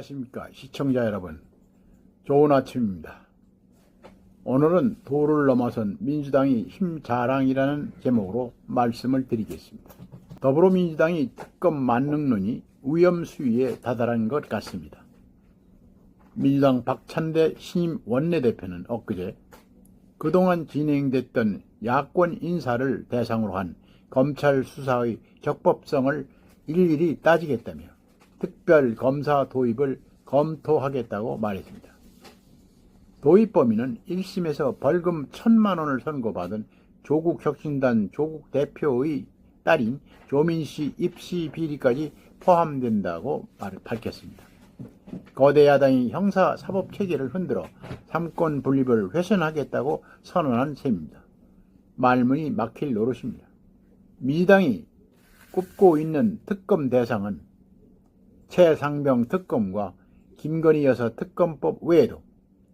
안녕하십니까 시청자 여러분, 좋은 아침입니다. 오늘은 도를 넘어선 민주당이 힘자랑이라는 제목으로 말씀을 드리겠습니다. 더불어민주당이 특검 만능론이 위험수위에 다다른 것 같습니다. 민주당 박찬대 신임 원내대표는 엊그제 그동안 진행됐던 야권 인사를 대상으로 한 검찰 수사의 적법성을 일일이 따지겠다며 특별 검사 도입을 검토하겠다고 말했습니다. 도입 범위는 1심에서 벌금 1,000만 원을 선고받은 조국혁신단 조국 대표의 딸인 조민씨 입시 비리까지 포함된다고 밝혔습니다. 거대 야당이 형사 사법 체계를 흔들어 삼권 분립을 훼손하겠다고 선언한 셈입니다. 말문이 막힐 노릇입니다. 민주당이 꼽고 있는 특검 대상은 최상병 특검과 김건희 여사 특검법 외에도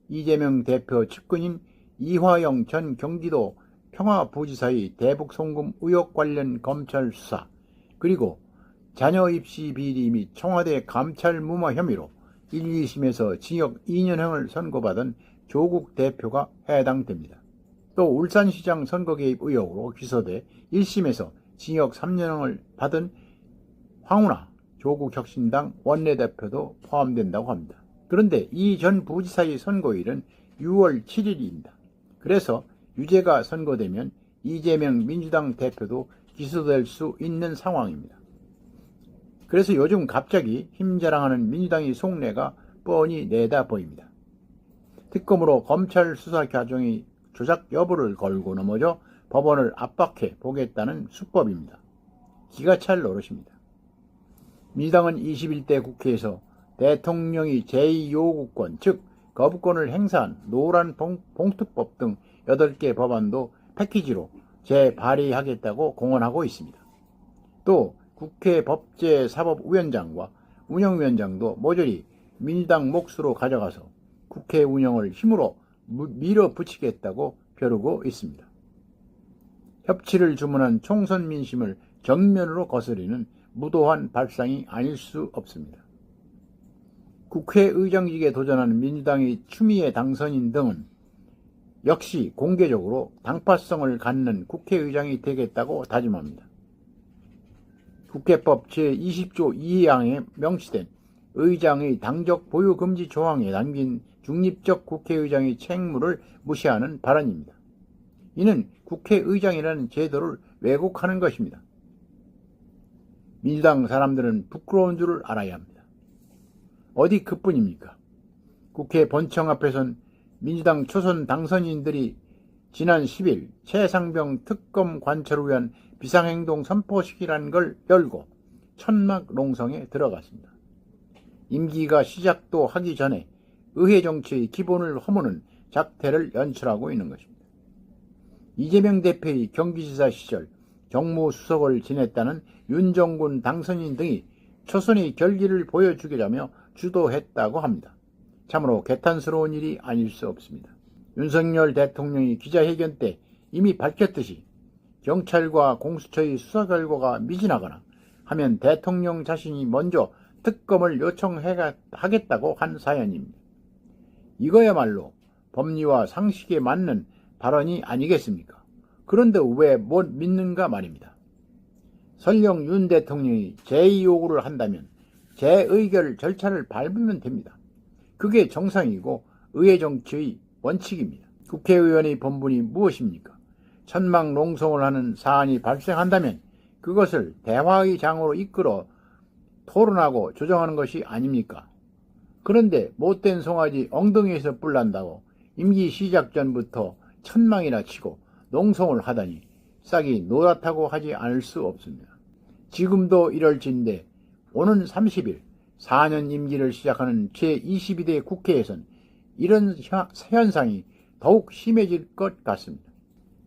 이재명 대표 측근인 이화영 전 경기도 평화부지사의 대북 송금 의혹 관련 검찰 수사, 그리고 자녀 입시 비리 및 청와대 감찰 무마 혐의로 1, 2심에서 징역 2년형을 선고받은 조국 대표가 해당됩니다. 또 울산시장 선거 개입 의혹으로 기소돼 1심에서 징역 3년형을 받은 황운하 조국혁신당 원내대표도 포함된다고 합니다. 그런데 이 전 부지사의 선고일은 6월 7일입니다. 그래서 유죄가 선고되면 이재명 민주당 대표도 기소될 수 있는 상황입니다. 그래서 요즘 갑자기 힘자랑하는 민주당의 속내가 뻔히 내다 보입니다. 특검으로 검찰 수사 과정의 조작 여부를 걸고 넘어져 법원을 압박해 보겠다는 수법입니다. 기가 찰 노릇입니다. 민주당은 21대 국회에서 대통령이 제2요구권, 즉 거부권을 행사한 노란 봉투법 등 8개 법안도 패키지로 재발의하겠다고 공언하고 있습니다. 또 국회 법제사법위원장과 운영위원장도 모조리 민주당 몫으로 가져가서 국회 운영을 힘으로 밀어붙이겠다고 벼르고 있습니다. 협치를 주문한 총선 민심을 정면으로 거스르는 무도한 발상이 아닐 수 없습니다. 국회의장직에 도전하는 민주당의 추미애 당선인 등은 역시 공개적으로 당파성을 갖는 국회의장이 되겠다고 다짐합니다. 국회법 제20조 2항에 명시된 의장의 당적 보유 금지 조항에 담긴 중립적 국회의장의 책무를 무시하는 발언입니다. 이는 국회의장이라는 제도를 왜곡하는 것입니다. 민주당 사람들은 부끄러운 줄을 알아야 합니다. 어디 그뿐입니까? 국회 본청 앞에선 민주당 초선 당선인들이 지난 10일 최상병 특검 관철을 위한 비상행동 선포식이라는 걸 열고 천막 농성에 들어갔습니다. 임기가 시작도 하기 전에 의회 정치의 기본을 허무는 작태를 연출하고 있는 것입니다. 이재명 대표의 경기지사 시절 정무수석을 지냈다는 윤정군 당선인 등이 초선의 결기를 보여주기라며 주도했다고 합니다. 참으로 개탄스러운 일이 아닐 수 없습니다. 윤석열 대통령이 기자회견 때 이미 밝혔듯이 경찰과 공수처의 수사 결과가 미진하거나 하면 대통령 자신이 먼저 특검을 요청하겠다고 한 사연입니다. 이거야말로 법리와 상식에 맞는 발언이 아니겠습니까? 그런데 왜 못 믿는가 말입니다. 설령 윤 대통령이 제2요구를 한다면 재의결 절차를 밟으면 됩니다. 그게 정상이고 의회 정치의 원칙입니다. 국회의원의 본분이 무엇입니까? 천막 농성을 하는 사안이 발생한다면 그것을 대화의 장으로 이끌어 토론하고 조정하는 것이 아닙니까? 그런데 못된 송아지 엉덩이에서 뿔난다고 임기 시작 전부터 천막이나 치고 농성을 하다니 싹이 노랗다고 하지 않을 수 없습니다. 지금도 이럴진데 오는 30일 4년 임기를 시작하는 제22대 국회에선 이런 현상이 더욱 심해질 것 같습니다.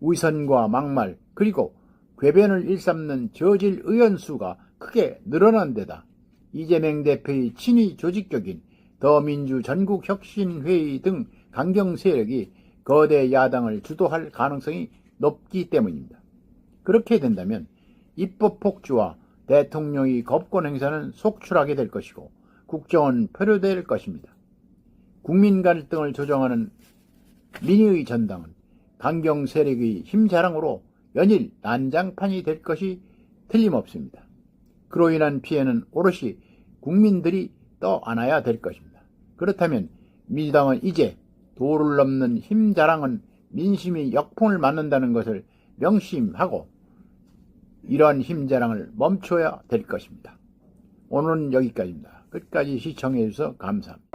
위선과 막말 그리고 궤변을 일삼는 저질 의원 수가 크게 늘어난 데다 이재명 대표의 친위 조직격인 더민주 전국혁신회의 등 강경 세력이 거대 야당을 주도할 가능성이 높기 때문입니다. 그렇게 된다면 입법 폭주와 대통령의 거부권 행사는 속출하게 될 것이고 국정은 표류될 것입니다. 국민 갈등을 조정하는 민의의 전당은 강경 세력의 힘자랑으로 연일 난장판이 될 것이 틀림없습니다. 그로 인한 피해는 오롯이 국민들이 떠안아야 될 것입니다. 그렇다면 민주당은 이제 도를 넘는 힘자랑은 민심이 역풍을 맞는다는 것을 명심하고 이러한 힘자랑을 멈춰야 될 것입니다. 오늘은 여기까지입니다. 끝까지 시청해 주셔서 감사합니다.